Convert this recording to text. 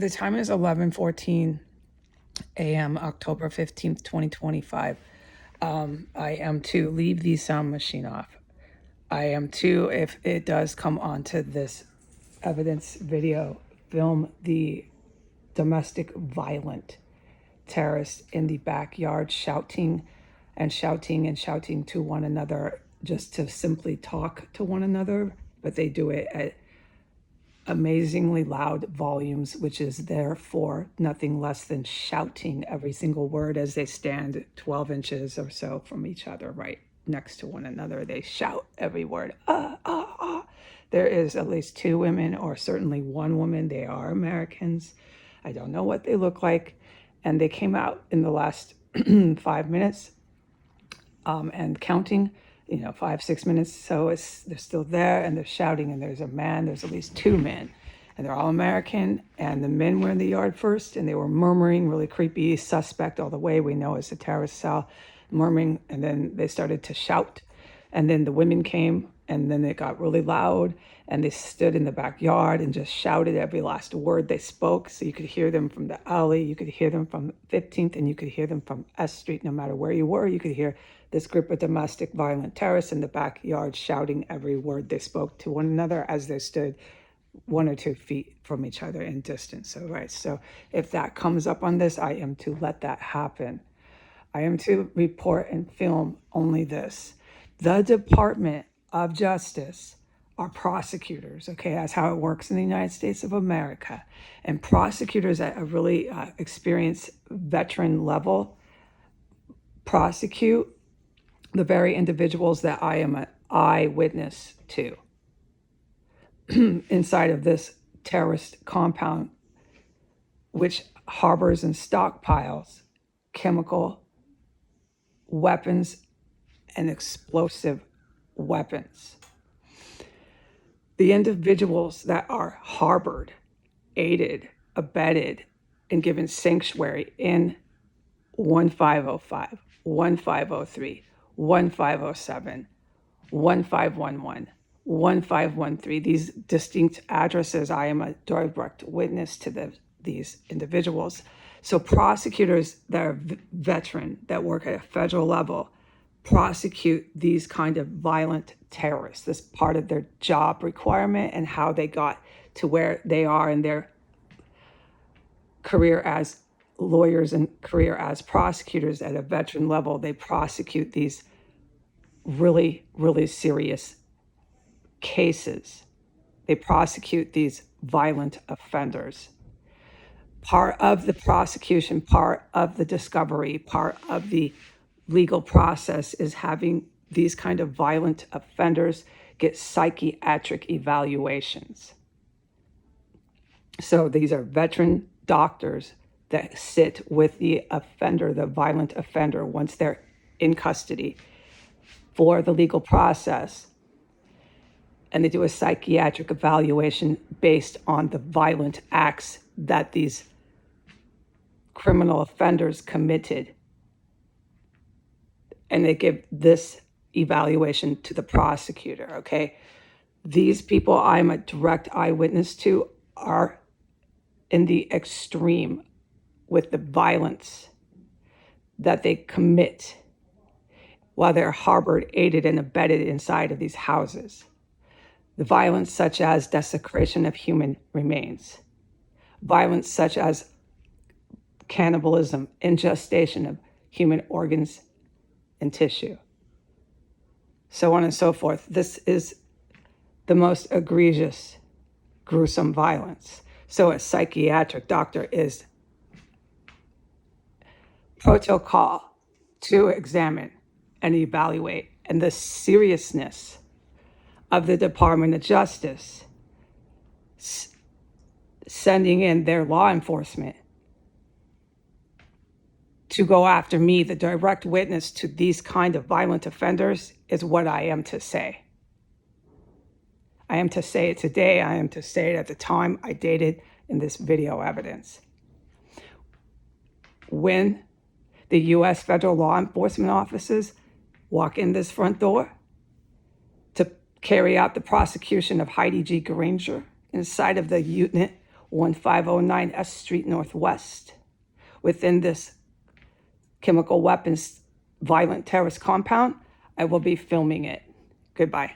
The time is 11:14 a.m., October 15th, 2025. I am to leave the sound machine off. I am to, if it does come onto this evidence video, film the domestic violent terrorist in the backyard shouting and shouting and shouting to one another just to simply talk to one another, but they do it at amazingly loud volumes, which is therefore nothing less than shouting every single word as they stand 12 inches or so from each other, right next to one another. They shout every word. There is at least two women, or certainly one woman. They are Americans. I don't know what they look like. And they came out in the last 5 minutes and counting, 5, 6 minutes. So they're still there and they're shouting, and there's a man, there's at least two men, and they're all American. And the men were in the yard first, and they were murmuring, really creepy, suspect all the way. We know it's a terrorist cell, murmuring, and then they started to shout. And then the women came, and then it got really loud, and they stood in the backyard and just shouted every last word they spoke. So you could hear them from the alley, you could hear them from 15th, and you could hear them from S Street. No matter where you were, you could hear this group of domestic violent terrorists in the backyard shouting every word they spoke to one another as they stood 1 or 2 feet from each other in distance. So if that comes up on this, I am to let that happen. I am to report and film only this. The Department of Justice are prosecutors, okay? That's how it works in the United States of America. And prosecutors at a really experienced veteran level prosecute the very individuals that I am an eyewitness to inside of this terrorist compound, which harbors and stockpiles chemical weapons and explosive weapons. The individuals that are harbored, aided, abetted, and given sanctuary in 1505, 1503, 1507, 1511, 1513, these distinct addresses, I am a direct witness to these individuals. So prosecutors that are veteran, that work at a federal level, prosecute these kind of violent terrorists. This part of their job requirement and how they got to where they are in their career as lawyers and career as prosecutors at a veteran level. They prosecute these really, really serious cases. They prosecute these violent offenders. Part of the prosecution, part of the discovery, part of the legal process is having these kind of violent offenders get psychiatric evaluations. So these are veteran doctors that sit with the offender, the violent offender, once they're in custody for the legal process. And they do a psychiatric evaluation based on the violent acts that these criminal offenders committed. And they give this evaluation to the prosecutor, okay? These people I'm a direct eyewitness to are in the extreme with the violence that they commit while they're harbored, aided, and abetted inside of these houses. The violence such as desecration of human remains, violence such as cannibalism, ingestion of human organs and tissue, so on and so forth. This is the most egregious, gruesome violence. So a psychiatric doctor is protocol to examine and evaluate, and the seriousness of the Department of Justice sending in their law enforcement to go after me, the direct witness to these kind of violent offenders, is what I am to say. I am to say it today. I am to say it at the time I dated in this video evidence. When the U.S. federal law enforcement officers walk in this front door to carry out the prosecution of Heidi G. Granger inside of the unit 1509 S Street Northwest. Within this chemical weapons violent terrorist compound, I will be filming it. Goodbye.